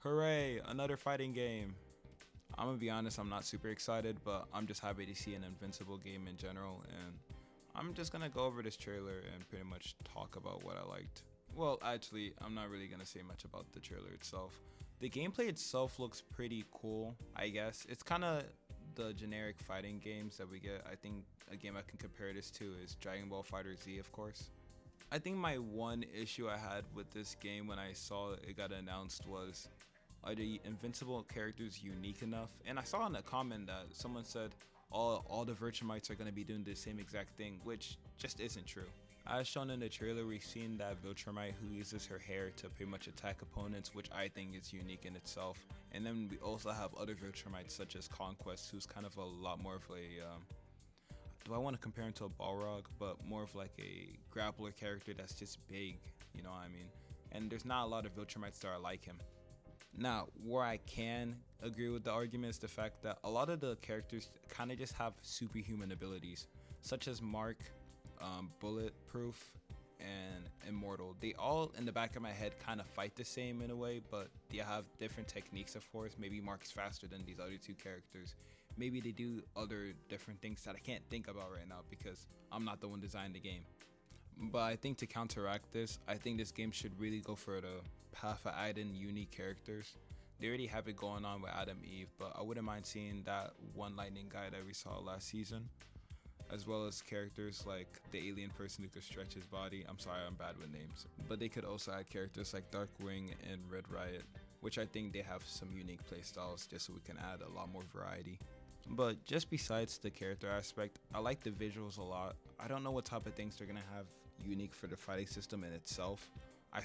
Hooray, another fighting game. I'm gonna be honest, I'm not super excited, but I'm just happy to see an Invincible game in general, and I'm just gonna go over this trailer and pretty much talk about what I liked. Well, actually, I'm not really gonna say much about the trailer itself. The gameplay itself looks pretty cool, I guess. It's kind of the generic fighting games that we get. I think a game I can compare this to is Dragon Ball FighterZ, of course. I think my one issue I had with this game when I saw it got announced was, are the Invincible characters unique enough? And I saw in a comment that someone said all the Virtuemites are going to be doing the same exact thing, which just isn't true. As shown in the trailer, we've seen that Viltrumite who uses her hair to pretty much attack opponents, which I think is unique in itself. And then we also have other Viltrumites such as Conquest, who's kind of a lot more of a, do I want to compare him to a Balrog, but more of like a grappler character that's just big, you know what I mean? And there's not a lot of Viltrumites that are like him. Now, where I can agree with the argument is the fact that a lot of the characters kind of just have superhuman abilities, such as Mark, Bulletproof, and Immortal. They all, in the back of my head, kind of fight the same in a way, but they have different techniques, of course. Maybe Mark's faster than these other two characters. Maybe they do other different things that I can't think about right now because I'm not the one designing the game. But I think to counteract this, I think this game should really go for the path of adding unique characters. They already have it going on with Adam Eve, but I wouldn't mind seeing that one lightning guy that we saw last season, as well as characters like the alien person who could stretch his body. I'm sorry, I'm bad with names. But they could also add characters like Darkwing and Red Riot, which I think they have some unique playstyles just so we can add a lot more variety. But just besides the character aspect, I like the visuals a lot. I don't know what type of things they're gonna have unique for the fighting system in itself. I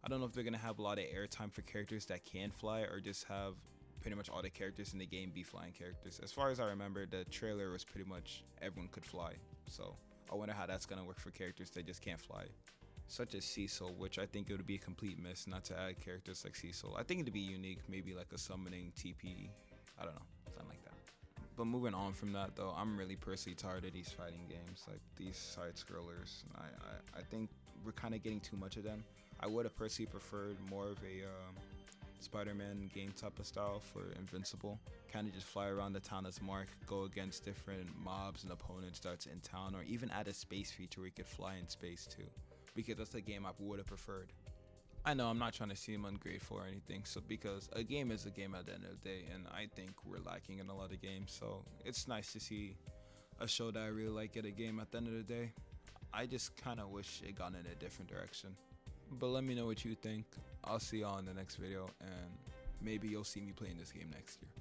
don't know if they're gonna have a lot of airtime for characters that can fly or just have pretty much all the characters in the game be flying characters. As far as I remember, the trailer was pretty much everyone could fly. So I wonder how that's gonna work for characters that just can't fly, such as Cecil, which I think it would be a complete miss not to add characters like Cecil. I think it'd be unique, maybe like a summoning TP, I don't know, something like that. But moving on from that though, I'm really personally tired of these fighting games, like these side scrollers. I think we're kind of getting too much of them. I would have personally preferred more of a Spider-Man game type of style for Invincible. Kind of just fly around the town as Mark, go against different mobs and opponents that's in town, or even add a space feature where you could fly in space too, because that's the game I would have preferred. I know I'm not trying to seem ungrateful or anything, so because a game is a game at the end of the day, and I think we're lacking in a lot of games, so it's nice to see a show that I really like get a game at the end of the day. I just kind of wish it gone in a different direction. But let me know what you think. I'll see y'all in the next video, and maybe you'll see me playing this game next year.